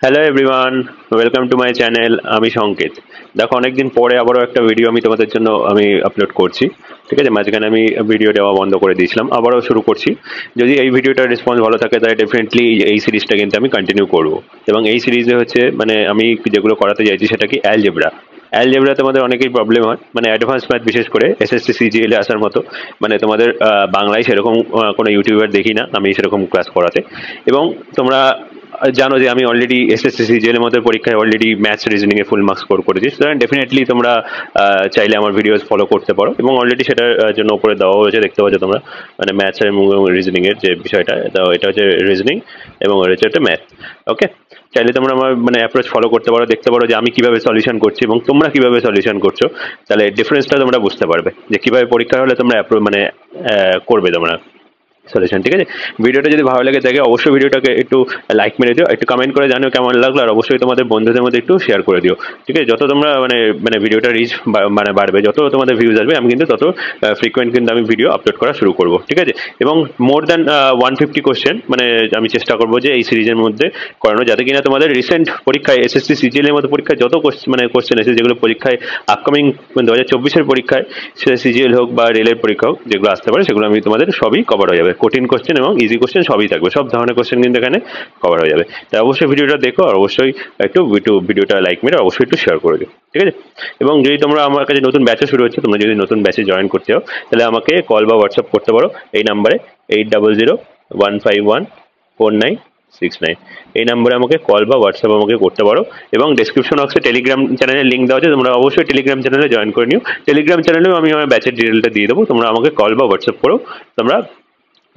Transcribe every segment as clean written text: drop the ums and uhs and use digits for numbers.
Hello everyone, welcome to my channel. আমি সংকেত। দেখো, অনেকদিন পরে আবারও একটা ভিডিও আমি তোমাদের জন্য আপলোড করছি। ঠিক আছে, মাঝখানে আমি ভিডিও দেওয়া বন্ধ করে দিয়েছিলাম, আবারও শুরু করছি। যদি এই ভিডিওটার রেসপন্স ভালো থাকে তাহলে ডেফিনেটলি এই সিরিজটা কিন্তু আমি কন্টিনিউ করব। এবং এই সিরিজে হচ্ছে মানে আমি যেগুলো করাতে চাইছি সেটা কি অ্যালজেব্রা। অ্যালজেব্রাতে তোমাদের অনেকেই প্রবলেম হয়, মানে অ্যাডভান্স ম্যাথ, বিশেষ করে এসএসসি সিজিএল এ আসার মতো। মানে তোমাদের বাংলায় সেরকম কোনো ইউটিউবার দেখি না আমি সেরকম ক্লাস করাতে। এবং তোমরা জানো যে আমি অলরেডি এসএসসি সিজিএল এর মধ্যে পরীক্ষায় অলরেডি ম্যাথস রিজনিং এ ফুল মার্কস স্কোর করেছি, সুতরাং ডেফিনেটলি তোমরা চাইলে আমার ভিডিওস ফলো করতে পারো। এবং অলরেডি সেটার জন্য উপরে দেওয়া হয়েছে, দেখতে পাচ্ছ তোমরা। মানে ম্যাথস এবং রিজনিং এর যে বিষয়টা, এটা হচ্ছে রিজনিং এবং এটা হচ্ছে ম্যাথ। ওকে, চাইলে তোমরা আমার মানে অ্যাপ্রোচ ফলো করতে পারো, দেখতে পারো যে আমি কিভাবে সলিউশন করছি এবং তোমরা কিভাবে সলিউশন করছো। তাহলে ডিফারেন্সটা তোমরা বুঝতে পারবে যে কিভাবে পরীক্ষা হলে তোমরা মানে করবে তোমরা সলিউশন। ঠিক আছে, ভিডিওটা যদি ভালো লাগে থাকে অবশ্যই ভিডিওটাকে একটু লাইক মেরে দিও, একটু কমেন্ট করে জানিও কেমন লাগলো, আর অবশ্যই তোমাদের বন্ধুদের মধ্যে একটু শেয়ার করে দিও। ঠিক আছে, যত তোমরা মানে মানে ভিডিওটা রিচ মানে বাড়বে, যত তোমাদের ভিউজ আসবে, আমি কিন্তু তত ফ্রিকোয়েন্ট কিন্তু আমি ভিডিও আপলোড করা শুরু করব। ঠিক আছে, এবং মোর দ্যান 150 কোশ্চেন মানে আমি চেষ্টা করবো যে এই সিরিজের মধ্যে করানো, যাতে কিনা তোমাদের রিসেন্ট পরীক্ষায় এসএসসি সিজিএল এর মতো পরীক্ষায় যত মানে কোশ্চেন এসেছে, যেগুলো পরীক্ষায় আপকামিং 2024-এর পরীক্ষায়, সেটা সিজিএল হোক বা রেলের পরীক্ষা হোক, যেগুলো আসতে পারে সেগুলো আমি তোমাদের সবই কভার হয়ে যাবে। কঠিন কোশ্চেন এবং ইজি কোশ্চেন সবই থাকবে, সব ধরনের কোশ্চেন কিন্তু এখানে কভার হয়ে যাবে। তাই অবশ্যই ভিডিওটা দেখো, আর অবশ্যই একটু ভিডিওটা লাইক মেরে অবশ্যই একটু শেয়ার করে দিও। ঠিক আছে, এবং যদি তোমরা আমার কাছে নতুন ব্যাচে শুরু হচ্ছে, তোমরা যদি নতুন ব্যাচে জয়েন করতে চাও তাহলে আমাকে কল বা হোয়াটসঅ্যাপ করতে পারো এই নাম্বারে, 8001514969। এই নাম্বারে আমাকে কল বা হোয়াটসঅ্যাপ আমাকে করতে পারো। এবং ডিসক্রিপশন বক্সে টেলিগ্রাম চ্যানেলের লিঙ্ক দেওয়া আছে, তোমরা অবশ্যই টেলিগ্রাম চ্যানেলে জয়েন করে নিও। টেলিগ্রাম চ্যানেলেও আমি আমার ব্যাচের ডিটেলটা দিয়ে দেবো, তোমরা আমাকে কল বা হোয়াটসঅ্যাপ করো, তোমরা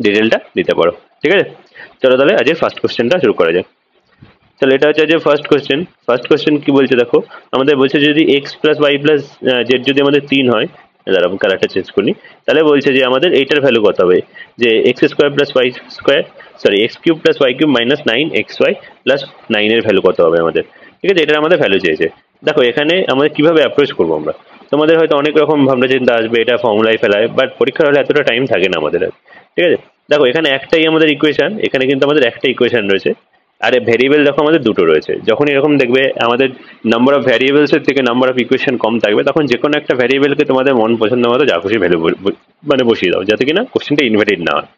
ডিটেলটা দিতে পারো। ঠিক আছে, চলো তাহলে আজকে ফার্স্ট কোশ্চেনটা শুরু করা যাক। তাহলে এটা হচ্ছে যে ফার্স্ট কোশ্চেন। ফার্স্ট কোশ্চেন কি বলছে দেখো, আমাদের বলছে যদি X plus Y plus Z যদি আমাদের 3 হয়, দাঁড়াবো কালারটা চেঞ্জ করি। তাহলে বলছে যে আমাদের এইটার ভ্যালু কত হবে, যে X square plus Y square, sorry X cube plus Y cube minus 9xy plus 9 এর ভ্যালু কত হবে আমাদের। ঠিক আছে, এটার আমাদের ভ্যালু চেয়েছে। দেখো এখানে আমাদের কিভাবে অ্যাপ্রোচ করবো আমরা, তোমাদের হয়তো অনেক রকম ভাবনা চিন্তা আসবে, এটা ফর্মুলায় ফেলায়, বাট পরীক্ষার হলে এতটা টাইম থাকে না আমাদের আর। ঠিক আছে, দেখো এখানে একটাই আমাদের ইকুয়েশন, এখানে কিন্তু আমাদের একটা ইকুয়েশন রয়েছে। আর ভ্যারিয়েবল দেখো আমাদের দুটো রয়েছে। যখন এরকম দেখবে আমাদের নাম্বার অফ ভ্যারিয়েবলস এর থেকে নাম্বার অফ ইকুয়েশন কম থাকবে, তখন যে কোনো একটা ভ্যারিয়েবলকে তোমাদের মন পছন্দ মতো যা খুশি ভ্যালু মানে বসিয়ে দাও, যাতে কিনা কোশ্চেনটা ইনভ্যালিড না হয়।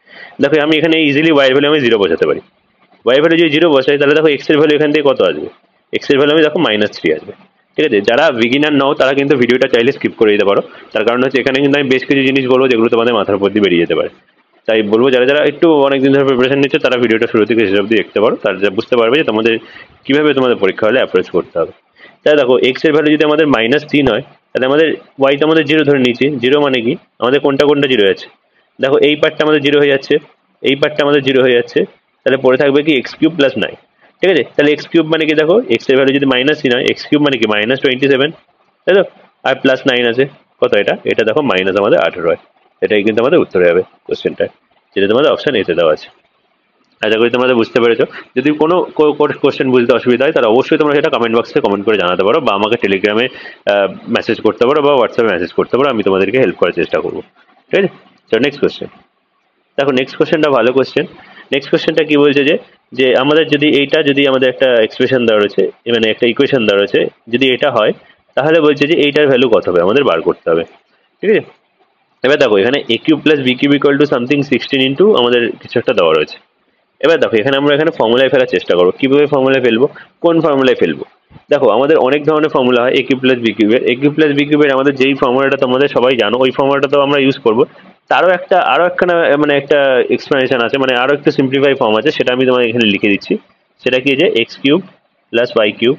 দেখো আমি এখানে ইজিলি ওয়াই ভ্যালু আমি 0 বসাতে পারি। ওয়াই ভ্যালু যদি 0 বসাই তাহলে দেখো এক্স এর ভ্যালু এখান থেকে কত আসবে, এক্স এর ভ্যালু আমি দেখো -3 আসবে। ঠিক আছে, যারা বিগিনার নাও তারা কিন্তু ভিডিওটা চাইলে স্কিপ করে দিতে পারো। তার কারণ হচ্ছে এখানে কিন্তু আমি বেশ কিছু জিনিস বলবো যেগুলো তোমাদের মাথার উপর দিয়ে বেরিয়ে যেতে পারে। তাই বলবো যারা যারা একটু অনেকদিন ধরে প্রিপারেশন নিচ্ছে তারা ভিডিওটা শুরু থেকে শেষ অবধি দেখতে পারো, তারা বুঝতে পারবে যে তোমাদের কিভাবে তোমাদের পরীক্ষা হলে অ্যাপ্রোচ করতে হবে। তাই দেখো এক্স এর ভ্যালু যদি আমাদের -3 হয়, তাহলে আমাদের ওয়াই তো আমাদের 0 ধরে নিয়েছি। 0 মানে কি, আমাদের কোনটা কোনটা 0 আছে, দেখো এই পার্টটা আমাদের 0 হয়ে যাচ্ছে, এই পার্টটা আমাদের 0 হয়ে যাচ্ছে। তাহলে পরে থাকবে কি এক্স কিউব প্লাস 9। ঠিক আছে, তাহলে এক্স কিউব মানে কি, দেখো এক্স এর ভ্যালু যদি -3 হয়, এক্স কিউব মানে কি -27, তাই তো। আর প্লাস 9 আছে, কত এটা, এটা দেখো মাইনাস আমাদের 18 হয়। এটাই কিন্তু আমাদের উত্তর হবে কোশ্চেনটা, যেটা তোমাদের অপশন এতে দেওয়া আছে। আশা করি তোমরা বুঝতে পেরেছো। যদি কোনো কোশ্চেন বুঝতে অসুবিধা হয় তাহলে অবশ্যই তোমরা সেটা কমেন্ট বক্সে কমেন্ট করে জানাতে পারো, বা আমাকে টেলিগ্রামে মেসেজ করতে পারো, বা হোয়াটসঅ্যাপে মেসেজ করতে পারো, আমি তোমাদেরকে হেল্প করার চেষ্টা করবো। ঠিক আছে, চলো নেক্সট কোশ্চেন। দেখো নেক্সট কোশ্চেনটা ভালো কোশ্চেন। নেক্সট কোশ্চেনটা কি বলছে, যে যে আমাদের যদি এইটা, যদি আমাদের একটা এক্সপ্রেশন দেওয়া রয়েছে, মানে একটা ইকুয়েশন দেওয়া রয়েছে, যদি এটা হয় তাহলে বলছে যে এইটার ভ্যালু কত হবে আমাদের বার করতে হবে। ঠিক আছে, এবার দেখো এখানে a cube plus b cube equal to something 16 into আমাদের কিছু একটা দেওয়া রয়েছে। এবার দেখো এখানে আমরা এখানে ফর্মুলায় ফেলার চেষ্টা করবো। কিভাবে ফর্মুলায় ফেলবো, কোন ফর্মুলায় ফেলবো। দেখো আমাদের অনেক ধরনের ফর্মুলা হয় এ কিউব প্লাস বি কিউবের। এ কিউব প্লাস বি কিউবের আমাদের যেই ফর্মুলাটা তোমাদের সবাই জানো, ওই ফর্মুলাটা তো আমরা ইউজ করবো। তারও একটা আরো একখানা মানে একটা এক্সপ্লেনেশন আছে, মানে আরো একটা সিম্পলিফাই ফর্ম আছে, সেটা আমি তোমাকে এখানে লিখে দিচ্ছি। সেটা কি, যে x cube plus Y cube,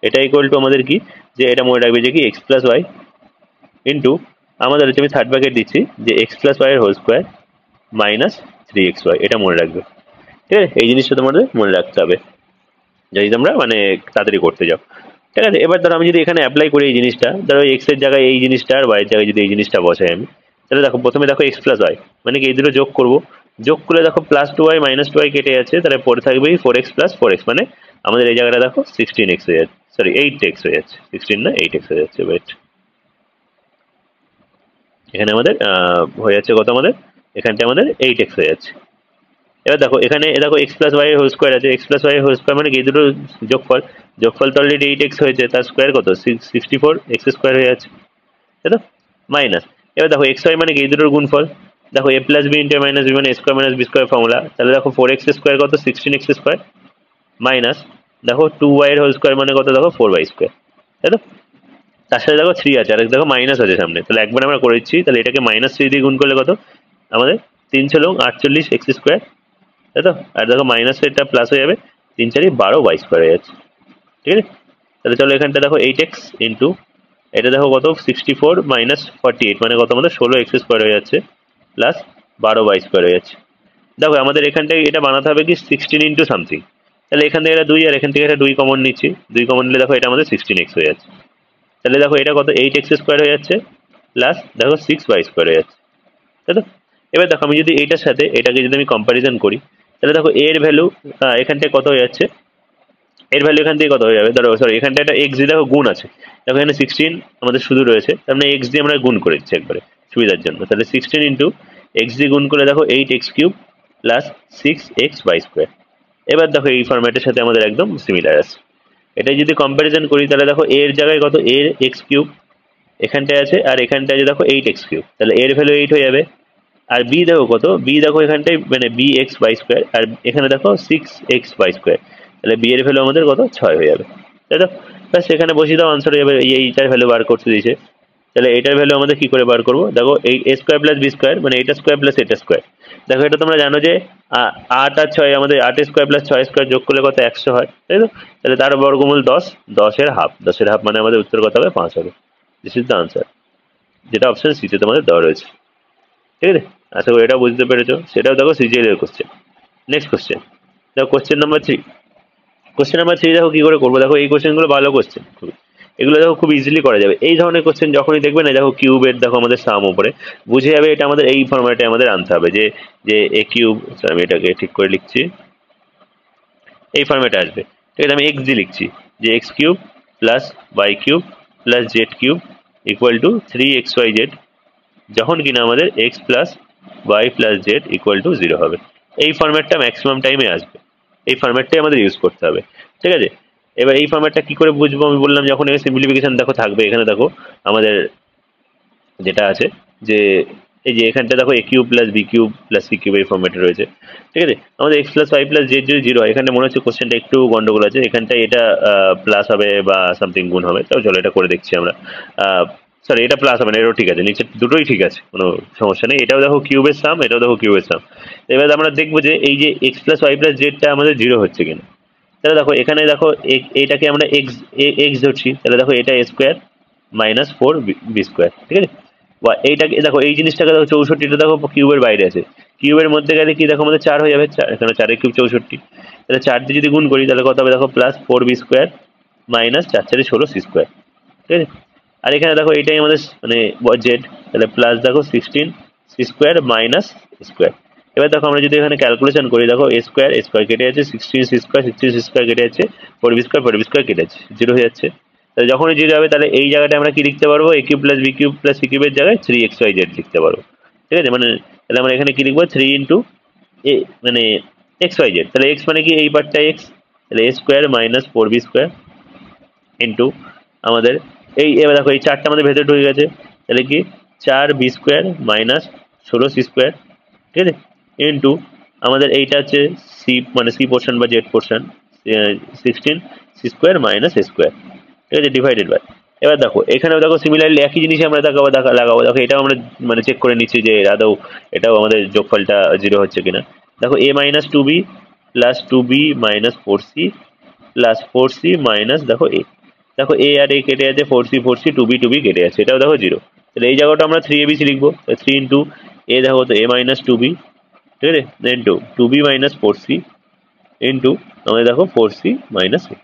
এটা ইকুয়াল টু আমাদের কি, যে এটা মনে রাখবে যে কি এক্স প্লাস ওয়াই ইন্টু আমাদের হচ্ছে, আমি থার্ড ব্র্যাকেট দিচ্ছি, যে এক্স প্লাস ওয়াই এর হোল স্কোয়ার মাইনাস 3xy, এটা মনে রাখবে। ঠিক আছে, এই জিনিসটা তোমাদের মনে রাখতে হবে যদি তোমরা মানে তাড়াতাড়ি করতে যাও। ঠিক আছে, এবার ধরো আমি যদি এখানে অ্যাপ্লাই করি এই জিনিসটা, ধরো এক্স এর জায়গায় এই জিনিসটা আর ওয়াই এর জায়গায় যদি এই জিনিসটা বসাই আমি, তাহলে দেখো প্রথমে দেখো এক্স প্লাস ওয়াই মানে কি, এই দুটো যোগ করবো। যোগ করলে দেখো +2y -2y কেটে যাচ্ছে, তাহলে পরে থাকবে 4x প্লাস 4x, মানে আমাদের এই জায়গাটা দেখো 16x হয়ে যাচ্ছে, সরি 8x হয়ে যাচ্ছে, 16 না 8x হয়ে যাচ্ছে। ওয়েট, এখানে আমাদের হয়ে যাচ্ছে কত, আমাদের এখানটা আমাদের 8x হয়ে যাচ্ছে। এবার দেখো এখানে দেখো x plus y whole square আছে, x plus y whole square মানে কি, দুটো যোগফল, যোগফল তো অলরেডি 8x হয়েছে, তার স্কোয়ার কত 64 এক্স স্কোয়ার হয়ে যাচ্ছে, তাই তো, মাইনাস। এবার দেখো এক্স ওয়াই মানে কি, এই দুটোর গুণফল, দেখো a plus B into minus b মানে square minus b square formula, তাহলে দেখো 4x স্কোয়ার কত 16x স্কোয়ার মাইনাস দেখো 2y এর হোল স্কোয়ার মানে কত, দেখো 4y স্কোয়ার, তাই তো। তার সাথে দেখো 3 আছে, আর দেখো মাইনাস আছে সামনে, তাহলে একবার আমরা করে দিচ্ছি, তাহলে এটাকে -3 দিয়ে গুণ করলে কত আমাদের 3 × 48 এক্স স্কোয়ার, তাই তো, আর দেখো মাইনাস এটা প্লাস হয়ে যাবে, 3 × 4 = 12 y স্কোয়ার হয়ে যাচ্ছে, ঠিক আছে। তাহলে চলো এখানটা দেখো 8x ইন্টু এটা দেখো কত 64 - 48 মানে কত আমাদের 16x স্কোয়ার হয়ে যাচ্ছে প্লাস 12y স্কোয়ার হয়ে যাচ্ছে। দেখো আমাদের এখানটায় এটা বানাতে হবে কি 16 ইন্টু সামথিং, তাহলে এখান থেকে এটা 2 আর এখান থেকে এটা 2 কমন নিচ্ছি, 2 কমন নিলে দেখো এটা আমাদের 16x হয়ে যাচ্ছে, তাহলে দেখো এটা কত 8x স্কোয়ার হয়ে যাচ্ছে প্লাস দেখো 6y স্কোয়ার হয়ে যাচ্ছে, তাই তো। এবার দেখো আমি যদি এইটার সাথে এটাকে যদি আমি কম্পারিজন করি, তাহলে দেখো এর ভ্যালু এখানটায় কত হয়ে যাচ্ছে, এর ভ্যালু এখান থেকে কত হয়ে যাবে, ধরো সরি এখানটা একটা এক্স দিয়ে দেখো গুণ আছে, দেখো এখানে 16 আমাদের শুধু রয়েছে, তার মানে এক্স দিয়ে আমরা গুণ করে দিচ্ছি একবারে সুবিধার জন্য, তাহলে 16 ইন্টু এক্স দিয়ে গুণ করে দেখো 8x³ প্লাস 6xy স্কোয়ার। এবার দেখো এই ফরম্যাটের সাথে আমাদের একদম সিমিলার আছে, এটা যদি কম্পারিজন করি তাহলে দেখো এর জায়গায় কত এর x³ এখানটায় আছে, আর এখানটায় আছে দেখো 8x³, তাহলে এর ভ্যালু 8 হয়ে যাবে, আর বি দেখো কত, বি দেখো এখানটায় মানে bxy স্কোয়ার, আর এখানে দেখো 6xy স্কোয়ার, তাহলে বি এর ভ্যালু আমাদের কত 6 হয়ে যাবে, তাই তো। ব্যাস এখানে বসিয়ে দাও, আনসার হয়ে যাবে, এইটার ভ্যালু বার করতে দিয়েছে, তাহলে এটার ভ্যালু আমাদের কি করে বার করবো, দেখো এই a square plus B square মানে এটা স্কোয়ার প্লাস এটা স্কোয়ার, দেখো এটা তোমরা জানো যে 8 আর 6 আমাদের 8 স্কোয়ার প্লাস 6 স্কোয়ার যোগ করলে কত 100 হয়, তাই তো, তাহলে তার বর্গমূল 10, 10 এর হাফ, 10 এর হাফ মানে আমাদের উত্তর কত হবে 5 হবে, দিস ইজ দ্য আনসার, যেটা অপশন সিতে তোমাদের দেওয়া রয়েছে, ঠিক আছে। আশা করি এটা বুঝতে পেরেছো, সেটাও দেখো সিজিএল এর কোশ্চেন। নেক্সট কোশ্চেন দেখো, কোশ্চেন নাম্বার 3, কোশ্চেন নাম্বার 3 দেখো কি করে করবো, দেখো এই কোশ্চেনগুলো ভালো কোশ্চেন, এগুলো দেখো খুব ইজিলি করা যাবে, এই ধরনের কোশ্চেন যখনই দেখবে না, দেখো কিউবের দেখো আমাদের সাম উপরে বুঝে যাবে, এটা আমাদের এই ফরম্যাটে আমাদের আনতে হবে, যে যে এ কিউব, আমি এটাকে ঠিক করে লিখছি, এই ফরম্যাটে আসবে, ঠিক আছে। আমি এক্স দিয়ে লিখছি যে x³ plus y³ plus z³ equal to 3xyz, যখন কিনা আমাদের x plus y plus z equal to 0 হবে, এই ফরম্যাটটা ম্যাক্সিমাম টাইমে আসবে, এই ফরম্যাটটাই আমাদের ইউজ করতে হবে, ঠিক আছে। এবার এই ফরম্যাটটা কি করে বুঝবো, আমি বললাম যখন এখানে সিম্পলিফিকেশন দেখো থাকবে, এখানে দেখো আমাদের যেটা আছে যে এই যে এখানটা দেখো a³ plus b³ plus c³ এই ফরম্যাটে রয়েছে, ঠিক আছে। আমাদের x plus y plus Z যদি 0 হয়, এখানে মনে হচ্ছে কোশ্চেনটা একটু গন্ডগোল আছে, এখানটায় এটা প্লাস হবে বা সামথিং গুণ হবে, তাও চলো এটা করে দেখছি আমরা, সরি এটা প্লাস হবে না, এটাও ঠিক আছে, নিচে দুটোই ঠিক আছে, কোনো সমস্যা নেই, এটাও দেখো কিউবের সাম, এটাও দেখো কিউবের সাম। এবার আমরা দেখবো যে এই যে এক্স প্লাস ওয়াই প্লাস জেডটা আমাদের 0 হচ্ছে কিনা, তাহলে দেখো এখানে দেখো এইটাকে আমরা এক্স এক্স ধরছি, তাহলে দেখো এটা a square minus 4b square, ঠিক আছে। বা এইটাকে দেখো এই জিনিসটাকে দেখো 64টা দেখো কিউবের বাইরে আছে, কিউবের মধ্যে গেলে কি দেখো আমাদের 4 হয়ে যাবে, এখানে 4 কিউব 64, তাহলে 4 দিয়ে যদি গুণ করি তাহলে কত হবে, দেখো plus 4b square minus 4 4 16 c square, ঠিক আছে। আর এখানে দেখো এটাই আমাদের মানে জেড, তাহলে প্লাস দেখো 16 সি স্কোয়ার মাইনাস স্কোয়ার। এবার দেখো আমরা যদি এখানে ক্যালকুলেশন করি, দেখো এ স্কোয়ার কেটে যাচ্ছে, 16 সি স্কোয়ার কেটে যাচ্ছে, 4b স্কোয়ার কেটে যাচ্ছে, 0 হয়ে যাচ্ছে, তাহলে যখনই 0 হবে তাহলে এই জায়গাটা আমরা কি লিখতে পারবো, a³ plus b³ plus c³ এর জায়গায় 3xyz লিখতে পারবো, ঠিক আছে। মানে তাহলে আমরা এখানে কি লিখবো 3 ইন্টু এ মানে xyz, তাহলে x মানে কি এই পার্টটা x, তাহলে a square minus 4b square into আমাদের এই, এবার দেখো এই 4টা আমাদের ভেতরে ঢুকে গেছে, তাহলে কি 4b square minus 16 c square, ঠিক আছে, ইন্টু আমাদের এইটা হচ্ছে সি মানে সি পোর্শন বা z portion 16 c square minus a square, ঠিক আছে, ডিভাইডেড বাই। এবার দেখো এখানেও দেখো সিমিলারলি একই জিনিস আমরা লাগাবো, দেখো এটাও আমরা মানে চেক করে নিচ্ছি যে আদৌ এটাও আমাদের যোগফলটা 0 হচ্ছে কিনা। দেখো a minus 2b plus 2b minus 4c plus 4c minus দেখো a, দেখো a আর a কেটে যাচ্ছে, 4c 2b কেটে যাচ্ছে, এটাও দেখো 0, তাহলে এই জায়গাটা আমরা 3abc লিখবো, 3 ইন্টু a দেখো তো a মাইনাস 2b, ঠিক আছে, দেন 2b মাইনাস 4c ইন্টু আমাদের দেখো 4c মাইনাস a।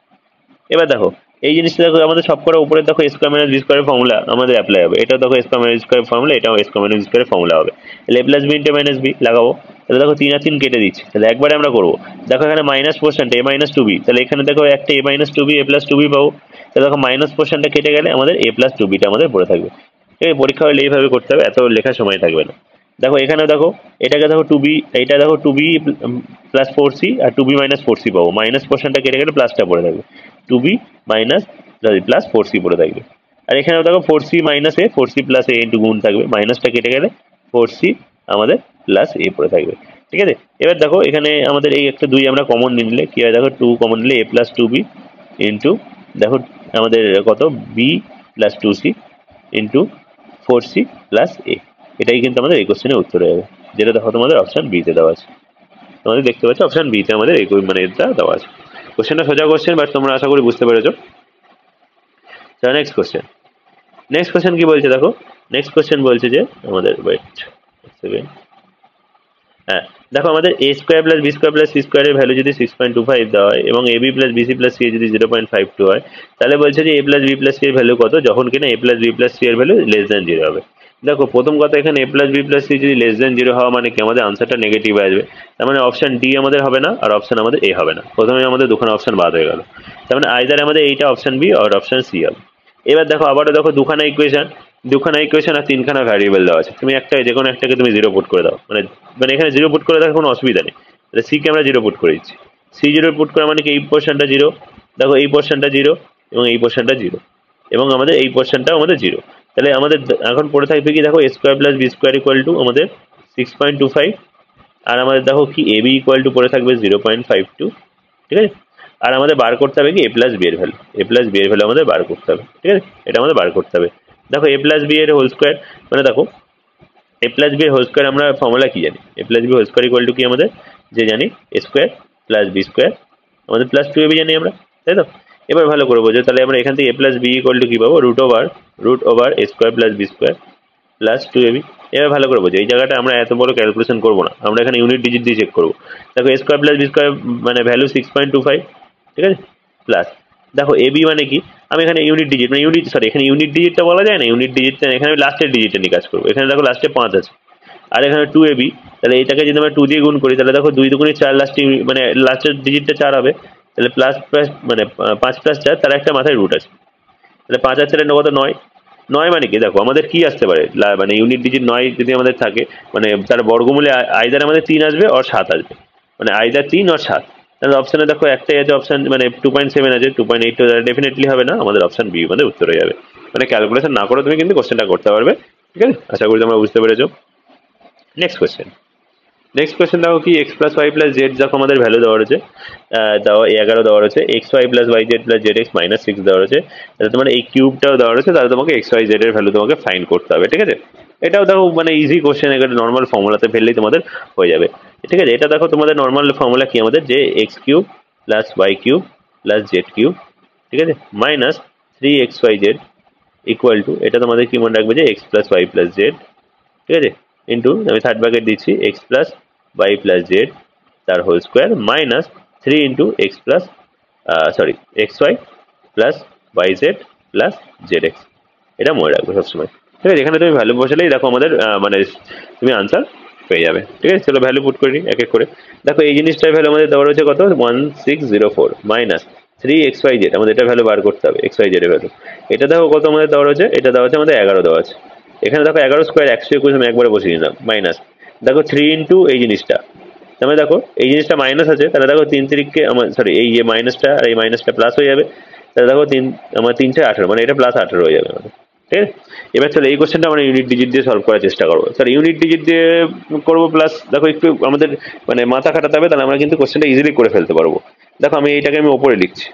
এবার দেখো এই জিনিসটা দেখো আমাদের সব করা উপরে দেখো স্কোয়ার মাইনাস বি স্কোয়ারের ফর্মুলা আমাদের অ্যাপ্লাই হবে, এটা দেখো স্কোয়ার মাইনাস স্কোয়ারের ফর্মুলা, এটাও স্কোয়ার মাইনাস স্কোয়ারের ফর্মুলা হবে, তাহলে a plus B into minus B লাগাবো, তাহলে দেখো 3 আর 3 কেটে দিচ্ছি, তাহলে একবারে আমরা করবো, দেখো এখানে মাইনাস পোর্শনটা a মাইনাস 2b, তাহলে এখানে দেখো একটা a minus 2b a plus 2b পাবো, তাহলে দেখো মাইনাস পোর্শনটা কেটে গেলে আমাদের a প্লাস 2bটা আমাদের পড়ে থাকবে, ঠিক আছে। পরীক্ষা হলে এইভাবে করতে হবে, এত লেখার সময় থাকবে না, দেখো এখানেও দেখো, এটাকে দেখো 2b, এটা দেখো 2b প্লাস 4c আর 2b মাইনাস 4c পাবো, মাইনাস পোর্শনটা কেটে গেলে প্লাসটা পড়ে থাকবে, 2b মাইনাস প্লাস 4c পড়ে থাকবে। আর এখানেও দেখো 4c মাইনাস এ, 4c প্লাস এ ইন্টু গুণ থাকবে, মাইনাসটা কেটে গেলে 4c আমাদের প্লাস এ পড়ে থাকবে। ঠিক আছে, এবার দেখো এখানে আমাদের এই একটা 2 আমরা কমন নিলে কি হয়, দেখো 2 কমন নিলে a প্লাস 2b ইন্টু দেখো আমাদের কত b plus 2c into 4c plus a, এটাই কিন্তু আমাদের এই কোশ্চেনের উত্তর হয়ে যাবে, যেটা দেখো তোমাদের অপশন বি তে দেওয়া আছে। তোমাদের দেখতে পাচ্ছ অপশন বি তে আমাদের এই মানে এটা দেওয়া আছে। কোশ্চেনটা সোজা কোশ্চেন, বাট তোমরা আশা করি বুঝতে পেরেছো। নেক্সট কোশ্চেন, নেক্সট কোশ্চেন কি বলছে দেখো, নেক্সট কোশ্চেন বলছে যে আমাদের ওয়েট সেকেন্ড, হ্যাঁ দেখো আমাদের a square plus B square plus c স্কোয়ারের ভ্যালু যদি 6.25 দেওয়া হয় এবং a b plus bc plus c যদি 0.52 হয়, তাহলে বলছে যে a plus b plus c এর ভ্যালু কত যখন কিনা a plus b plus c এর ভ্যালু লেস দেন 0 হবে। দেখো প্রথম কথা, এখানে a plus b plus c যদি লেস দেন 0 হওয়া মানে কি আমাদের আনসারটা নেগেটিভ আসবে, তার মানে অপশন ডি আমাদের হবে না আর অপশন আমাদের এ হবে না, প্রথমে আমাদের দুখানা অপশন বাদ হয়ে গেল, তার মানে আইদার আমাদের এইটা অপশন বি আর অপশন সি হবে। এবার দেখো আবারও দেখো দুখানা ইকুয়েশন আর তিনখানা ভ্যারিয়েবল দেওয়া আছে, তুমি একটা যে কোনো একটাকে তুমি 0 পুট করে দাও, মানে মানে এখানে 0 পুট করে দেওয়ার কোনো অসুবিধা নেই, তাহলে সি কে আমরা 0 পুট করে দিচ্ছি, সি 0 পুট করা মানে কি এই পোর্শনটা 0, দেখো এই পোর্শনটা 0 এবং এই পোর্শনটা 0 এবং আমাদের এই পোর্শনটাও আমাদের 0, তাহলে আমাদের এখন পড়ে থাকবে কি দেখো a square plus B square equal to আমাদের 6.25, আর আমাদের দেখো কি এ বি ইকুয়াল টু পড়ে থাকবে 0.52। ঠিক আছে, আর আমাদের বার করতে হবে কি এ প্লাস বি এর ভ্যালু, এ প্লাস বি এর ভ্যালু আমাদের বার করতে হবে। ঠিক আছে, এটা আমাদের বার করতে হবে। দেখো এ প্লাস বি এর হোল স্কোয়ার, মানে দেখো এ প্লাস বি এর হোল স্কোয়ার আমরা ফর্মুলা কি জানি, a plus b whole square equal to কি আমাদের যে জানি a square plus B square আমাদের প্লাস 2ab জানি আমরা, তাই তো। এবার ভালো করে বোঝো, তাহলে আমরা এখান থেকে a plus b equal to কি পাবো, root over a square plus B square plus 2ab। এবার ভালো করে বোঝো, এই জায়গাটা আমরা এত বড় ক্যালকুলেশন করবো না, আমরা এখানে ইউনিট ডিজিট দিয়ে চেক করবো। দেখো a square plus B square মানে ভ্যালু 6.25, ঠিক আছে, প্লাস দেখো এ বি মানে কি, আমি এখানে ইউনিট ডিজিট মানে এখানে ইউনিট ডিজিটটা বলা যায় না, ইউনিট ডিজিটটা এখানে আমি লাস্টের ডিজিটটা নিয়ে কাজ করবো, এখানে দেখো লাস্টে 5 আছে আর এখানে 2ab, তাহলে এটাকে যদি আমরা 2 দিয়ে গুণ করি তাহলে দেখো 2 দুগুণে 4, লাস্টে মানে লাস্টের ডিজিটটা 4 হবে, তাহলে প্লাস প্লাস মানে 5 প্লাস 4, তার একটা মাথায় রুট আছে, তাহলে 5 আর 4 কত 9, 9 মানে কি দেখো আমাদের কি আসতে পারে মানে ইউনিট ডিজিট 9 যদি আমাদের থাকে মানে তার বর্গমূলে আইদার আমাদের 3 আসবে আর 7 আসবে, মানে আইদার 3 আর 7, তাহলে অপশনে দেখো একটাই আছে অপশন মানে 2.7 আছে, 2.8 তো ডেফিনেটলি হবে না, আমাদের অপশন বি আমাদের উত্তর হয়ে যাবে। মানে ক্যালকুলেশন না করে তুমি কিন্তু কোশ্চেনটা করতে পারবে। ঠিক আছে, আশা করি তোমরা বুঝতে পেরেছো। নেক্সট কোশ্চেন, নেক্সট কোয়েশ্চেন দেখো কি X plus Y plus Z দেখো আমাদের ভ্যালু দেওয়া রয়েছে, দেওয়া 11 দেওয়া রয়েছে, X Y plus Y Z plus Z X minus 6 দেওয়া রয়েছে, তাহলে তোমার এই কিউবটাও দেওয়া রয়েছে, তাহলে তোমাকে এক্স ওয়াই জেড এর ভ্যালু তোমাকে ফাইন্ড করতে হবে। ঠিক আছে, এটাও দেখো মানে ইজি কোশ্চেন, এখানে নর্মাল ফর্মুলাতে ফেললেই তোমাদের হয়ে যাবে। ঠিক আছে, এটা দেখো তোমাদের নর্মাল ফর্মুলা কি আমাদের যে x cube plus Y cube plus Z cube, ঠিক আছে, মাইনাস 3xyz ইকুয়াল টু, এটা তোমাদের কি মনে রাখবে যে x plus Y plus z, ঠিক আছে, ইন্টু আমি থার্ড ব্র্যাকেট দিচ্ছি x plus Y plus z তার whole square minus 3 into x plus sorry x Y plus Y Z plus Z x, এটা মনে রাখবে সবসময়। ঠিক আছে, এখানে তুমি ভ্যালু বসালেই দেখো আমাদের মানে তুমি আনসার পেয়ে যাবে। ঠিক আছে, চলো ভ্যালু পুট করে নিই এক এক করে। দেখো এই জিনিসটার ভ্যালু আমাদের দেওয়া রয়েছে কত 1604 মাইনাস 3xyz, আমাদের এটা ভ্যালু বার করতে হবে xyz এর ভ্যালু, এটা দেখো কত আমাদের দেওয়া রয়েছে, এটা দেওয়া আছে আমাদের 11 দেওয়া আছে, এখানে দেখো 11 স্কোয়ার 121 আমি একবারে বসিয়ে নিলাম মাইনাস দেখো 3 ইন্টু এই জিনিসটা, তাহলে দেখো এই জিনিসটা মাইনাস আছে, তাহলে দেখো 3 তারিখকে আমার সরি এই যে মাইনাসটা আর এই মাইনাসটা প্লাস হয়ে যাবে, তাহলে দেখো 3 আমার 3 6 18 মানে এটা প্লাস 18 হয়ে যাবে আমাদের। ঠিক আছে, এবার চলো এই কোশ্চেনটা আমরা ইউনিট ডিজিট দিয়ে সলভ করার চেষ্টা করবো, স্যার ইউনিট ডিজিট দিয়ে করবো, প্লাস দেখো একটু আমাদের মানে মাথা খাটাতে হবে, তাহলে আমরা কিন্তু কোশ্চেনটা ইজিলি করে ফেলতে পারবো। দেখো আমি এইটাকে আমি ওপরে লিখছি,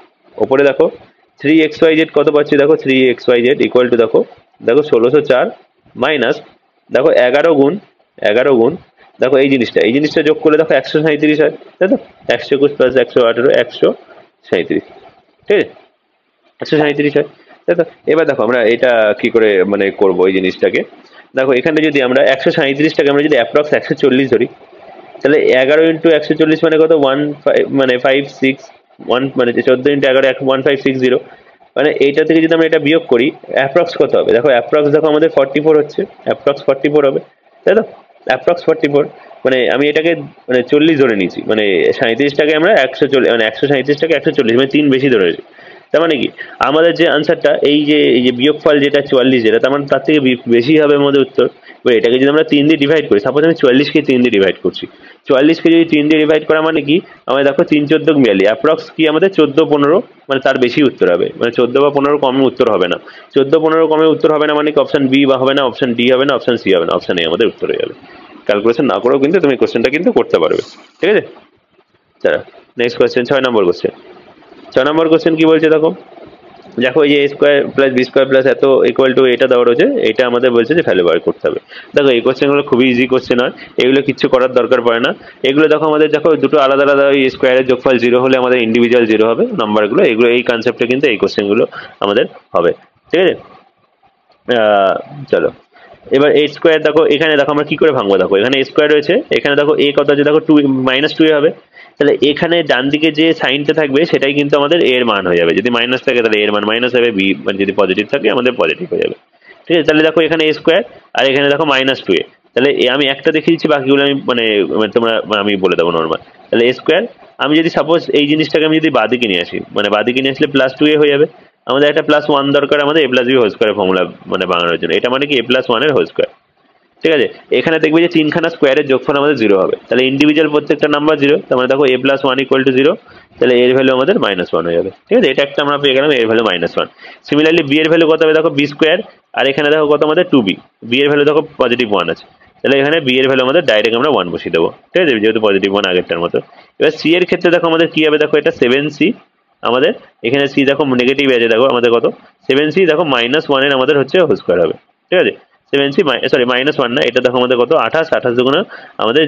ওপরে দেখো 3xyz কত পাচ্ছি, দেখো 3xyz ইকুয়াল টু দেখো দেখো 1604 মাইনাস দেখো 11 গুণ দেখো এই জিনিসটা যোগ করলে দেখো 137 হয়, তাই তো, 121 প্লাস 118 137, ঠিক আছে, 137 হয়, তাই তো। এবার দেখো আমরা এটা কি করে মানে করবো এই জিনিসটাকে, দেখো এখানে যদি আমরা 137টাকে আমরা যদি অ্যাপ্রক্স 140 ধরি, তাহলে 11 ইন্টু 140 মানে কত 1 মানে 14 ইন্টু 11 1560, মানে এইটা থেকে যদি আমরা এটা বিয়োগ করি অ্যাপ্রক্স কত হবে, দেখো অ্যাপ্রক্স দেখো আমাদের 44 হচ্ছে, অ্যাপ্রক্স 44 হবে, তাই তো, অ্যাপ্রক্স 44 মানে আমি এটাকে মানে 40 ধরে নিয়েছি, মানে 37টাকে আমরা 140 মানে 137টাকে 140 মানে 3 বেশি ধরেছি, তার মানে কি আমাদের যে আনসারটা এই যে বিয়োগফল যেটা 44 যেটা, তার মানে তার থেকে বেশি হবে আমাদের উত্তর। এবার এটাকে যদি আমরা 3 দিয়ে ডিভাইড করি, সাপোজ আমি 44কে 3 দিয়ে ডিভাইড করছি, 44কে যদি 3 দিয়ে ডিভাইড করা মানে কি, আমাদের দেখো 3 14 42 অ্যাপ্রক্স কি আমাদের 14 15, মানে তার বেশি উত্তর হবে, মানে 14 বা 15 কমে উত্তর হবে না। 14 15 কমে উত্তর হবে না মানে কি অপশন বি বা হবে না, অপশন ডি হবে না, অপশন সি হবে না, অপশন এ আমাদের উত্তর হয়ে যাবে। ক্যালকুলেশন না করেও কিন্তু তুমি কোশ্চেনটা কিন্তু করতে পারবে, ঠিক আছে। চলো next question, 6 number question. 6 number question কি বলছে দেখো, দেখো এই যে a square plus B square plus এত ইকুয়াল টু এটা দেওয়া রয়েছে, এটা আমাদের বলছে যে ভ্যালু বার করতে হবে। দেখো এই কোশ্চেনগুলো খুবই ইজি কোশ্চেন হয়, এগুলো কিচ্ছু করার দরকার পড়ে না। এগুলো দেখো আমাদের দেখো দুটো আলাদা আলাদা ওই স্কোয়ারের যোগফল 0 হলে আমাদের ইন্ডিভিজুয়াল 0 হবে নাম্বারগুলো, এগুলো এই কনসেপ্টে কিন্তু এই কোশ্চেনগুলো আমাদের হবে, ঠিক আছে। চলো এবার এ স্কোয়ার দেখো, এখানে দেখো আমরা কি করে ভাঙবো, দেখো এখানে এ স্কোয়ার রয়েছে, এখানে দেখো এ কত আছে দেখো 2 -2 এ হবে, তাহলে এখানে ডান দিকে যে সাইনটা থাকবে সেটাই কিন্তু আমাদের এর মান হয়ে যাবে, যদি মাইনাস থাকে তাহলে এর মান মাইনাস হবে, বি মানে যদি পজিটিভ থাকে আমাদের পজিটিভ হয়ে যাবে, ঠিক আছে। তাহলে দেখো এখানে এ স্কোয়ার আর এখানে দেখো -2 এ, তাহলে আমি একটা দেখিয়ে দিচ্ছি, বাকিগুলো আমি তোমরা আমি বলে দেবো নর্মাল। তাহলে এ স্কোয়ার আমি যদি সাপোজ এই জিনিসটাকে আমি যদি বাদিকে নিয়ে আসি, মানে বাদিকে নিয়ে আসলে +2a হয়ে যাবে, আমাদের একটা +1 দরকার আমাদের a + b whole square formula মানে বানানোর জন্য, এটা মানে কি a + 1 এর হোল স্কোয়ার, ঠিক আছে। এখানে দেখবে যে 3খানা স্কোয়ারের যোগফল আমাদের 0 হবে, তাহলে ইন্ডিভিজুয়াল প্রত্যেকটা নাম্বার 0, তার মানে দেখো a + 1 = 0, তাহলে এর ভ্যালু আমাদের -1 হয়ে যাবে, ঠিক আছে। এটা একটা আমরা পেয়ে গেলাম এর ভ্যালু -1। সিমিলারলি বি এর ভ্যালু কত হবে দেখো, বি স্কোয়ার, আর এখানে দেখো কত আমাদের 2b, বি এর ভ্যালু দেখো পজিটিভ 1 আছে, তাহলে এখানে বি এর ভ্যালু আমাদের ডাইরেক্ট আমরা 1 বসিয়ে দেবো, ঠিক আছে, যেহেতু পজিটিভ 1 আগেরটার মতো। এবার সি এর ক্ষেত্রে দেখো আমাদের কি হবে, দেখো এটা 7c, আমাদের এখানে সি দেখো নেগেটিভ আছে, দেখো আমাদের কত 7c, দেখো -1 এর আমাদের হচ্ছে হোল স্কোয়ার হবে, ঠিক আছে। 7c সরি -1 না, এটা দেখো আমাদের কত 28, 28 দুগুণে আমাদের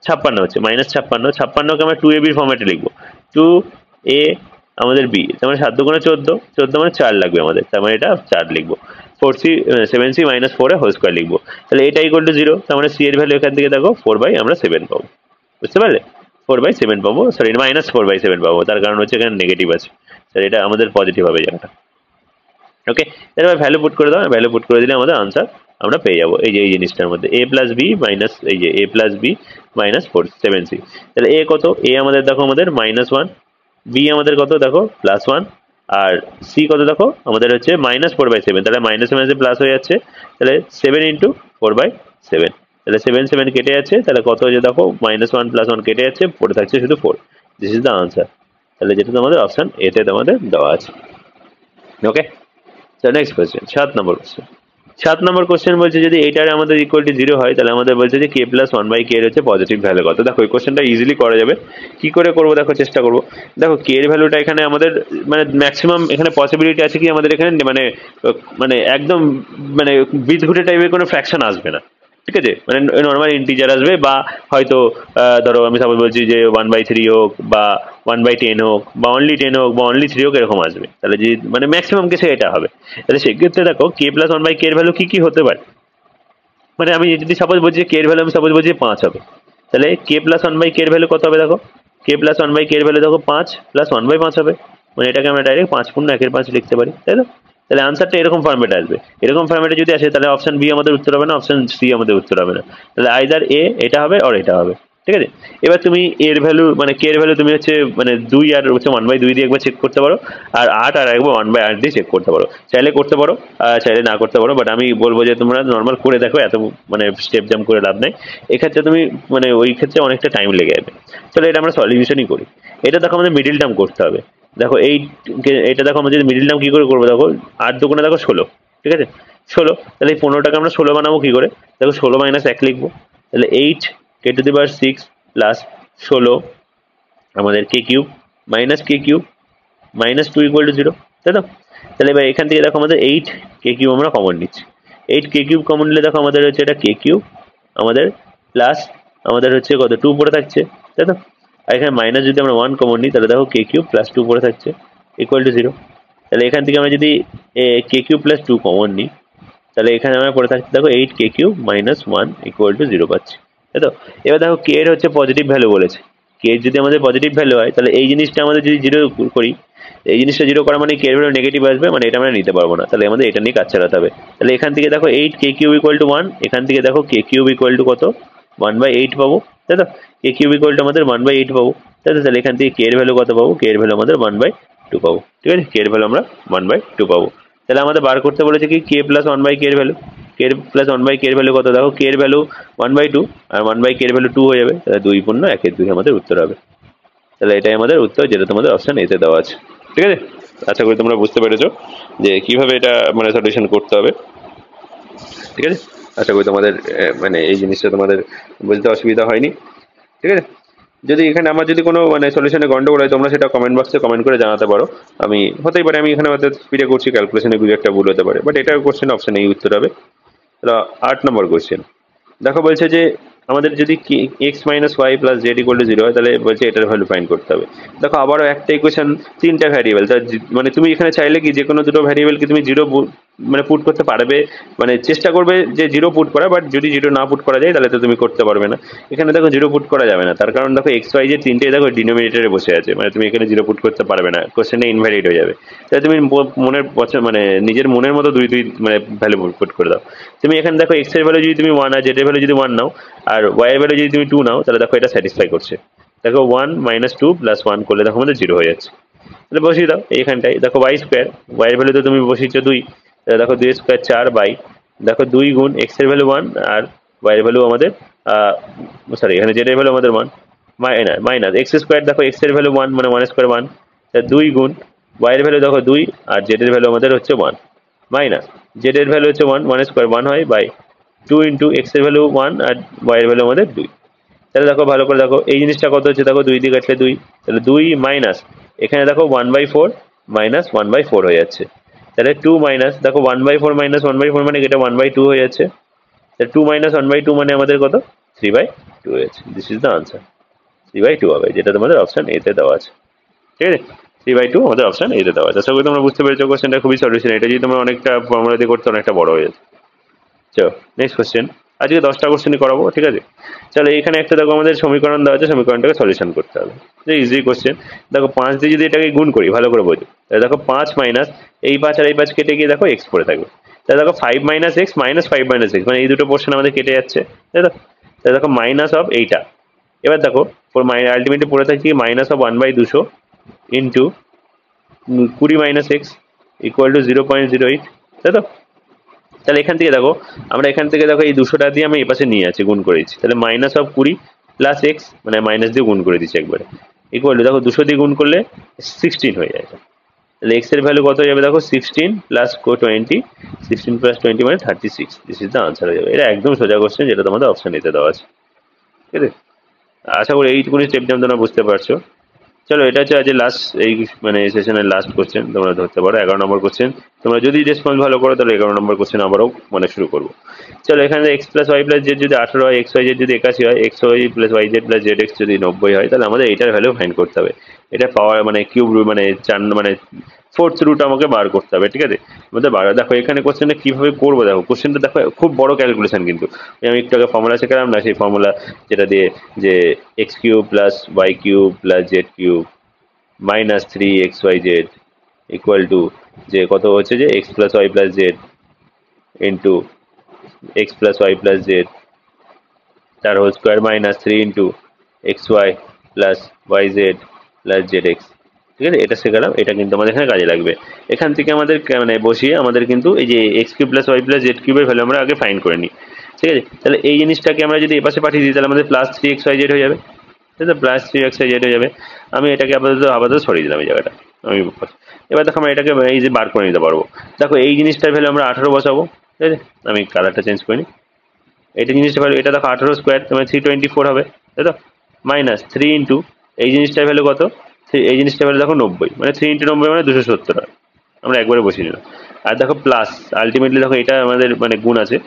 56 হচ্ছে, -56, 56কে আমরা 2ab ফর্মেটে লিখবো, 2a আমাদের b, তার মানে 7 দুগুণে 14, 14 মানে 4 লাগবে আমাদের, তার মানে এটা 4 লিখবো, 7c -4 এর হোল স্কোয়ার লিখবো, তাহলে এটা = 0, তার মানে সি এর ভ্যালু এখান থেকে দেখো 4/7 পাবো, বুঝতে পারলে, 4/7 পাবো, সরি -4/7 পাবো, তার কারণ হচ্ছে এখানে নেগেটিভ আছে, তাহলে এটা আমাদের পজিটিভ হবে জায়গাটা, ওকে। এবার ভ্যালু পুট করে দাও, ভ্যালু পুট করে দিলে আমাদের আনসার আমরা পেয়ে যাবো এই যে এই জিনিসটার মধ্যে a + b মাইনাস এই যে a + b -7c, তাহলে a কত, a আমাদের দেখো আমাদের -1, b আমাদের কত দেখো +1, আর c কত দেখো আমাদের হচ্ছে -4/7, তাহলে -7 প্লাস হয়ে যাচ্ছে, তাহলে 7 × 4/7, তাহলে 7 7 কেটে যাচ্ছে, তাহলে কত হচ্ছে দেখো -1 + 1 কেটে যাচ্ছে, পড়ে থাকছে শুধু 4, দিস ইজ দ্য আনসার, তাহলে যেটা তোমাদের অপশন এ তে তোমাদের দেওয়া আছে, ওকে। নেক্সট কোয়েশ্চেন, 7 নম্বর কোয়েশ্চেন। 7 নম্বর কোয়েশ্চেন বলছে যদি এইটার আমাদের = 0 হয়, তাহলে আমাদের বলছে যে k + 1/k এর হচ্ছে পজিটিভ ভ্যালু কত। দেখো এই কোয়েশ্চেনটা ইজিলি করা যাবে, কি করে করবো দেখো, চেষ্টা করবো। দেখো k এর ভ্যালুটা এখানে আমাদের মানে ম্যাক্সিমাম এখানে পসিবিলিটি আছে কি আমাদের এখানে মানে একদম মানে বিদঘুটে টাইপের কোনো ফ্র্যাকশন আসবে না, ঠিক আছে, মানে নর্মাল ইন্টিজার আসবে, বা হয়তো ধরো আমি সাপোজ বলছি যে 1/3 হোক বা 1/10 হোক বা অনলি 10 হোক বা অনলি 3 হোক, এরকম আসবে, তাহলে যে মানে ম্যাক্সিমাম কেসে এটা হবে। তাহলে সেক্ষেত্রে দেখো k + 1/k এর ভ্যালু কি কি হতে পারে, মানে আমি যদি সাপোজ বলছি k এর ভ্যালু আমি সাপোজ বলছি 5 হবে, তাহলে k + 1/k এর ভ্যালু কত হবে দেখো, k + 1/k এর ভ্যালু দেখো 5 + 1/5 হবে, মানে এটাকে আমরা ডাইরেক্ট 5 × 1/5 লিখতে পারি, তাই তো। তাহলে আনসারটা এরকম ফরম্যাটে আসবে, এরকম ফরম্যাটে যদি আসে তাহলে অপশন বি আমাদের উত্তর হবে না, অপশন সি আমাদের উত্তর হবে না, তাহলে আইদার এ এটা হবে আর এটা হবে, ঠিক আছে। এবার তুমি এর ভ্যালু মানে কে এর ভ্যালু তুমি হচ্ছে মানে 2 আর হচ্ছে 1/2 দিয়ে একবার চেক করতে পারো, আর 8 আর একবার 1/8 দিয়ে চেক করতে পারো, চাইলে করতে পারো চাইলে না করতে পারো, বাট আমি বলবো যে তোমরা নর্মাল করে দেখো, এত মানে স্টেপ জাম্প করে লাভ নেই, এক্ষেত্রে তুমি মানে ওই ক্ষেত্রে অনেকটা টাইম লেগে যাবে। চলো এটা আমরা সলিউশনই করি, এটা দেখো আমাদের মিডিল টার্ম করতে হবে, দেখো এইটা দেখো আমরা যদি মিডিল টার্ম কি করে করবো, দেখো 8 দুগুণে দেখো 16, ঠিক আছে 16, তাহলে এই 15টাকে আমরা 16 বানাবো কি করে, দেখো 16 - 1 লিখবো, তাহলে 8 × 6 + 16 আমাদের k³ -k³ -2 = 0, তাই তো। তাহলে এবার এখান থেকে দেখো আমাদের 8k³ আমরা কমন নিচ্ছি, 8k³ কমন নিলে দেখো আমাদের হচ্ছে এটা k³ আমাদের প্লাস আমাদের হচ্ছে কত 2 পড়ে থাকছে, তাই তো। আর এখানে মাইনাস যদি আমরা 1 কমন নিই, তাহলে দেখো k³ + 2 পড়ে থাকছে = 0, তাহলে এখান থেকে আমরা যদি k³ + 2 কমন নিই, তাহলে এখানে আমরা পড়ে থাকছি দেখো 8k³ - 1 = 0 পাচ্ছি, তাই তো। এবার দেখো k এর হচ্ছে পজিটিভ ভ্যালু বলেছে, k যদি আমাদের পজিটিভ ভ্যালু হয়, তাহলে এই জিনিসটা আমাদের যদি 0 করি, এই জিনিসটা 0 করা মানে k এর ভ্যালু নেগেটিভ আসবে, মানে এটা আমরা নিতে পারবো না, তাহলে আমাদের এটা নিয়ে কাজ চালাতে হবে। তাহলে এখান থেকে দেখো 8k³ = 1, এখান থেকে দেখো k³ = কত 1/8 পাবো, তাই তো। k³ আমাদের 1/8 পাবো, তাই তো। তাহলে এখান থেকে k এর ভ্যালু কত পাবো, k এর ভ্যালু আমাদের 1/8 2 পাবো, ঠিক আছে। কে এর ভ্যালু আমরা 1/2 পাবো। তাহলে আমাদের বার করতে বলেছে কি কে প্লাস 1/k এর ভ্যালু। কে প্লাস 1/k এর ভ্যালু কত, দেখো কে এর ভ্যালু 1/2 আর 1/k এর ভ্যালু 2 হয়ে যাবে, তাহলে 2 পূর্ণ 1/2 আমাদের উত্তর হবে। তাহলে এটাই আমাদের উত্তর, যেটা তোমাদের অপশন এতে দেওয়া আছে, ঠিক আছে। আশা করি তোমরা বুঝতে পেরেছো যে কিভাবে এটা মানে সলিউশন করতে হবে, ঠিক আছে। আশা করি তোমাদের মানে এই জিনিসটা তোমাদের বুঝতে অসুবিধা হয়নি, ঠিক আছে। যদি এখানে আমার যদি কোনো মানে সলিউশনে গন্ডগোল হয় তোমরা সেটা কমেন্ট বক্সে কমেন্ট করে জানাতে পারো। আমি হতেই পারে আমি এখানে হয়তো স্পিডে করছি, ক্যালকুলেশনে কিছু একটা ভুল হতে পারে, বাট এটার কোশ্চেন অপশন এই উত্তর হবে। তাহলে 8 নম্বর কোশ্চেন দেখো, বলছে যে আমাদের যদি x minus y plus z equal to 0 হয়, তাহলে বলছে এটার ভ্যালু ফাইন্ড করতে হবে। দেখো আবারও একটা ইকুয়েশন, তিনটা ভ্যারিয়েবল, মানে তুমি এখানে চাইলে কি যে কোনো দুটো ভ্যারিয়েবলকে তুমি জিরো মানে পুট করতে পারবে, মানে চেষ্টা করবে যে জিরো পুট করা, বাট যদি জিরো না পুট করা যায় তাহলে তো তুমি করতে পারবে না। এখানে দেখো জিরো পুট করা যাবে না, তার কারণ দেখো এক্স ওয়াই যে তিনটে দেখো ডিনোমিনেটরে বসে আছে, মানে তুমি এখানে জিরো পুট করতে পারবে না, কোশ্চেনটা ইনভ্যালিড হয়ে যাবে। তাহলে তুমি মনের মানে নিজের মনের মতো দুই মানে ভ্যালু পুট করে দাও। তুমি এখানে দেখো এক্স এর ভ্যালু যদি তুমি 1 আর জেড এর ভ্যালু যদি 1 নাও আর ওয়াই এর ভ্যালু যদি তুমি 2 নাও, তাহলে দেখো এটা স্যাটিসফাই করছে। দেখো 1 - 2 + 1 করলে দেখো আমাদের 0 হয়ে যাচ্ছে। তাহলে বসিয়ে দাও এইখানটায়, দেখো ওয়াই স্কোয়ার, ওয়াই এর ভ্যালু তো তুমি বসিয়েছো 2, তাহলে দেখো 2 স্কোয়ার 4 বাই, দেখো 2 গুণ এক্স এর ভ্যালু 1 আর ওয়াই এর ভ্যালু আমাদের সরি এখানে জেড এর ভ্যালু আমাদের 1 মাইনাস এক্স স্কোয়ার, দেখো এক্স এর ভ্যালু 1 মানে 1 স্কোয়ার 1, তাহলে 2 গুণ ওয়াই এর ভ্যালু দেখো 2 আর জেড এর ভ্যালু আমাদের হচ্ছে 1 মাইনাস জেড এর ভ্যালু হচ্ছে 1 স্কোয়ার 1 হয় বাই 2 ইন্টু এক্স এর ভ্যালু 1 আর ওয়াই এর ভ্যালু আমাদের 2। তাহলে দেখো ভালো করে দেখো এই জিনিসটা কত হচ্ছে, দেখো 2 দিয়ে কাটলে 2, তাহলে 2 মাইনাস এখানে দেখো 1/4 মাইনাস 1/4 হয়ে যাচ্ছে, তাহলে 2 মাইনাস দেখো 1/4 মাইনাস 1/4 মানে এটা 1/2 হয়ে যাচ্ছে, তাহলে 2 মাইনাস 1/2 মানে আমাদের কত 3/2 হয়ে যাচ্ছে। দিস ইজ দ্য আনসার, 3/2 হবে, যেটা তোমাদের অপশন এতে দেওয়া আছে, ঠিক আছে। 3/2 আমাদের অপশন এতে দেওয়া আছে। আশা করি তোমরা বুঝতে পেরেছো, কোশ্চেনটা খুবই সলিউশন, এটা যদি তোমরা অনেকটা ফর্মুলা দিয়ে করতে অনেকটা বড় হয়ে যাচ্ছে। চলো নেক্সট কোশ্চেন, আজকে 10টা কোশ্চেনই করাবো, ঠিক আছে। চলো এখানে একটা দেখো আমাদের সমীকরণ দেওয়া আছে, সমীকরণটাকে সলিউশন করতে হবে, ইজি কোশ্চেন। দেখো 5 দিয়ে যদি এটাকে গুণ করি, ভালো করে বোঝো, তাহলে দেখো 5 মাইনাস এই 5 আর এই 5 কেটে গিয়ে দেখো এক্স পড়ে থাকবে, তাহলে দেখো 5 minus x minus 5 minus x, মানে এই দুটো পোর্শন আমাদের কেটে যাচ্ছে, তাই তো। তাহলে দেখো মাইনাস অফ এইটা, এবার দেখো আলটিমেটলি পড়ে থাকছে minus of 1/200 into 20 minus x equal to 0.08, তাই তো। তাহলে এখান থেকে দেখো আমরা এখান থেকে দেখো এই 200টা দিয়ে আমি এই পাশে নিয়ে আছি, গুণ করে দিচ্ছি, তাহলে মাইনাস অফ 20 প্লাস এক্স মানে মাইনাস দিয়ে গুণ করে দিচ্ছি একবারে, ইকুয়াল টু দেখো 200 দিয়ে গুণ করলে 16 হয়ে যায়। তাহলে এক্স এর ভ্যালু কত হয়ে যাবে, দেখো 16 প্লাস 20, 16 প্লাস 20 মানে 36, দিস ইজ দ্য আনসার হয়ে যাবে। এটা একদম সোজা কোশ্চেন, যেটা তোমাদের অপশন এতে দেওয়া আছে, ঠিক আছে। আশা করি এইটুকুনি স্টেপ তোমরা বুঝতে পারছো। চলো এটা হচ্ছে আজ লাস্ট এই মানে সেশনের লাস্ট কোশ্চেন, তোমরা ধরতে পারো 11 নম্বর কোশ্চেন। তোমরা যদি রেসপন্স ভালো করো তাহলে 11 নম্বর কোশ্চেন আবারও মানে শুরু করবো। চলো এখানে x plus Y plus Z যদি 18 হয়, এক্স ওয়াই জেড যদি 81 হয়, x Y plus Y Z plus Z x যদি 90 হয়, তাহলে আমাদের এটার ভ্যালু ফাইন্ড করতে হবে। এটা পাওয়ার মানে কিউব মানে 4 মানে 4th রুট আমাকে বার করতে হবে, ঠিক আছে। আমাদের দেখো এখানে কোশ্চেনটা কিভাবে করবো, দেখো কোশ্চেনটা দেখো খুব বড় ক্যালকুলেশন, কিন্তু আমি একটু আগে ফর্মুলা শেখালাম না, সেই ফর্মুলা যেটা দিয়ে যে x cube plus Y cube plus Z cube minus 3xyz equal to যে কত হচ্ছে যে x plus Y plus z into x plus Y plus z তার whole square minus 3 into x Y plus Y Z plus Z x, ঠিক আছে। এটা শেখালাম, এটা কিন্তু আমাদের এখানে কাজে লাগবে। এখান থেকে আমাদের মানে বসিয়ে আমাদের কিন্তু এই যে x cube plus Y plus z কিউবের ভ্যালু আমরা আগে ফাইন্ড করে নিই, ঠিক আছে। তাহলে এই জিনিসটাকে আমরা যদি এপাশে পাঠিয়ে দিই তাহলে আমাদের প্লাস 3xyz হয়ে যাবে, তাই তো, প্লাস 3xyz হয়ে যাবে। আমি এটাকে আপাতত সরিয়ে দিলাম এই জায়গাটা, আমি এবার দেখো আমরা এটাকে এই যে বার করে নিতে পারবো। দেখো এই জিনিসটার ভ্যালু আমরা 18 বসাবো, ঠিক আছে। আমি কালারটা চেঞ্জ করি, এটা জিনিসটা ভ্যালু এটা দেখো 18 স্কোয়ার মানে 324 হবে, তাই তো, মাইনাস 3 ইন্টু এই জিনিসটার ভ্যালু কত, এই জিনিসটার ভ্যালু দেখো 90 মানে 3 ইন্টু 90 মানে 270 হয়, আমরা একবারে বসিয়ে নিলাম। আর দেখো প্লাস আলটিমেটলি দেখো এটা আমাদের মানে গুণ আছে,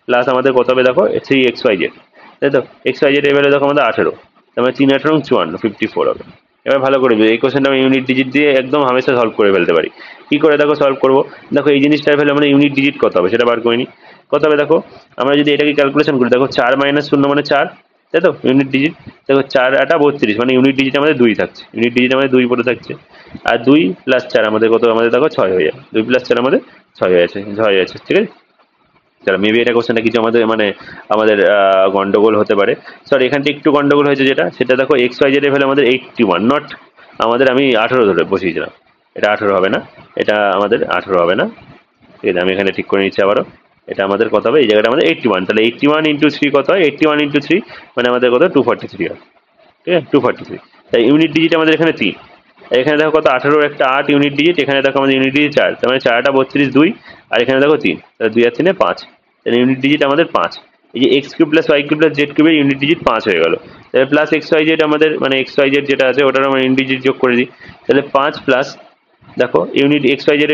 প্লাস আমাদের কত হবে দেখো 3xyz, তাই তো। xyz এর ভ্যালু দেখো আমাদের 18, তার মানে 3 18 54 54 হবে। এবার ভালো করে এই কোশ্চেনটা আমি ইউনিট ডিজিট দিয়ে একদম হামেশা সলভ করে ফেলতে পারি। কি করে দেখো সলভ করবো, দেখো এই জিনিসটার ভ্যালু আমরা ইউনিট ডিজিট কত হবে সেটা বার করে নিই। কত হবে দেখো, আমরা যদি এটাকে ক্যালকুলেশন করি, দেখো 4 মাইনাস 0 মানে 4, তাই তো, ইউনিট ডিজিট। দেখো 4 8 32 মানে ইউনিট ডিজিট আমাদের 2 থাকছে, ইউনিট ডিজিট আমাদের 2 পড়ে থাকছে। আর 2 প্লাস 4 আমাদের কত, আমাদের দেখো 6 হয়ে যায়, 2 প্লাস 4 আমাদের 6 হয়ে আছে, 6 হয়ে আছে, ঠিক আছে। চলো মেবি এটা কোশ্চেনটা কিছু আমাদের মানে আমাদের গন্ডগোল হতে পারে, সরি এখানটা একটু গন্ডগোল হয়েছে, যেটা সেটা দেখো এক্স ওয়াই জেড এর ভ্যালু আমাদের 81 নট আমাদের আমি 18 ধরে বসিয়েছিলাম, এটা 18 হবে না, এটা আমাদের 18 হবে না, ঠিক আছে। আমি এখানে ঠিক করে নিচ্ছি আবারও, এটা আমাদের কত হবে, এই জায়গাটা আমাদের 81, তাহলে 81 ইন্টু 3 কত হয়, 81 ইন্টু 3 মানে আমাদের কত 243 হয়, ঠিক আছে 243। তাই ইউনিট ডিজিট আমাদের এখানে 3, এখানে দেখো কত 18 একটা 8 ইউনিট ডিজিট, এখানে দেখো আমাদের ইউনিট ডিজিট 4, তার মানে 4টা 32 2, আর এখানে দেখো 3, তাহলে 2 আর 3 5, তাহলে ইউনিট ডিজিট আমাদের 5। এই যে x cube plus Y cube plus z কিউবের ইউনিট ডিজিট 5 হয়ে গেল, তাহলে প্লাস এক্স ওয়াই জেড আমাদের মানে এক্স ওয়াই জেড যেটা আছে ওটার আমরা ইউনিট ডিজিট যোগ করে দিই, তাহলে 5 প্লাস দেখো unit x y z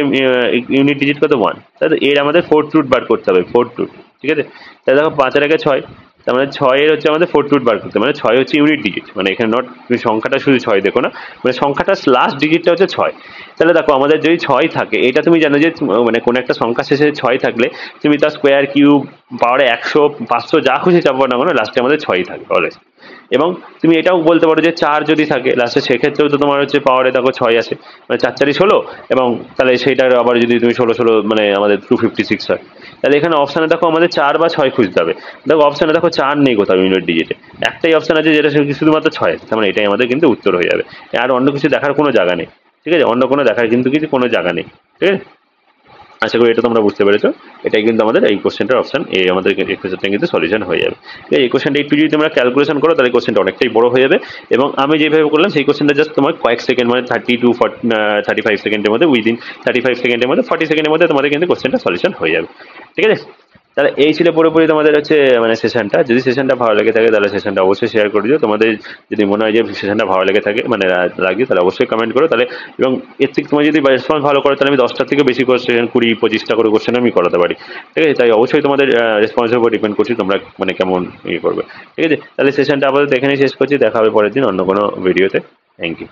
unit digit কত 1, তাহলে এর আমাদের ফোর্থ রুট বার করতে হবে, ফোর্থ রুট, ঠিক আছে। তাহলে দেখো 5 এর আগে 6, তার মানে 6 এর হচ্ছে আমাদের ফোর্থ রুট বার করতে, মানে 6 হচ্ছে ইউনিট ডিজিট, মানে এখানে নট তুমি সংখ্যাটা শুধু 6 দেখো না, মানে সংখ্যাটা লাস্ট ডিজিটটা হচ্ছে 6। তাহলে দেখো আমাদের যদি 6 থাকে, এটা তুমি জানো যে মানে কোনো একটা সংখ্যা শেষে 6 থাকলে তুমি তার স্কোয়ার কিউব পাওয়ারে 100 500 যা খুশি চাপবো না কোনো, লাস্টে আমাদের 6ই থাকে অলওয়েজ। এবং তুমি এটাও বলতে পারো যে 4 যদি থাকে লাস্টে, সেক্ষেত্রেও তো তোমার হচ্ছে পাওয়ারে দেখো 6 আসে, মানে 4 4 16, এবং তাহলে সেইটার আবার যদি তুমি 16 16 মানে আমাদের 256 হয়। তাহলে এখানে অপশানে দেখো আমাদের 4 বা 6 খুঁজতে হবে, দেখো অপশানে দেখো 4 নেই কোথাও ইউনিট ডিজিটে, একটাই অপশান আছে যেটা শুধুমাত্র 6 আছে, তার মানে এটাই আমাদের কিন্তু উত্তর হয়ে যাবে, আর অন্য কিছু দেখার কোনো জায়গা নেই, ঠিক আছে, অন্য কোনো দেখার কিন্তু কিছু কোনো জায়গা নেই, ঠিক আছে। আশা করি এটা তোমরা বুঝতে পেরেছো, এটাই কিন্তু আমাদের এই কোশ্চেনটার অপশন, এই আমাদের এই কোশ্চেনটা কিন্তু সলিউশন হয়ে যাবে। এই কোশ্চেনটা একটু যদি তোমরা ক্যালকুলেশন করো তাহলে কোশ্চেনটা অনেকটাই বড় হয়ে যাবে, এবং আমি যেভাবে করলাম সেই কোশ্চেনটা জাস্ট তোমার কয়েক সেকেন্ড মানে 30 to 35 সেকেন্ডের মধ্যে, উইদিন 35 সেকেন্ডের মধ্যে 40 সেকেন্ডের মধ্যে তোমাদের কিন্তু কোশ্চেনটা সলিউশন হয়ে যাবে, ঠিক আছে। তাহলে এই ছিল পুরোপুরি তোমাদের হচ্ছে মানে সেশনটা। যদি সেশনটা ভালো লেগে থাকে তাহলে সেশনটা অবশ্যই শেয়ার করে দিও। তোমাদের যদি মনে হয় যে সেশনটা ভালো লেগে থাকে মানে লাগে, তাহলে অবশ্যই কমেন্ট করো, তাহলে এবং এর থেকে তোমার যদি রেসপন্স ভালো করো তাহলে আমি 10টা থেকে বেশি কোশ্চেন 20-25টা করে কোশ্চেন আমি করাতে পারি, ঠিক আছে। তাই অবশ্যই তোমাদের রেসপন্সের উপর ডিপেন্ড করছি তোমরা মানে কেমন ইয়ে করবে, ঠিক আছে। তাহলে সেশনটা আপাতত এখানেই শেষ করছি, দেখা হবে পরের দিন অন্য কোনো ভিডিওতে। Thank you.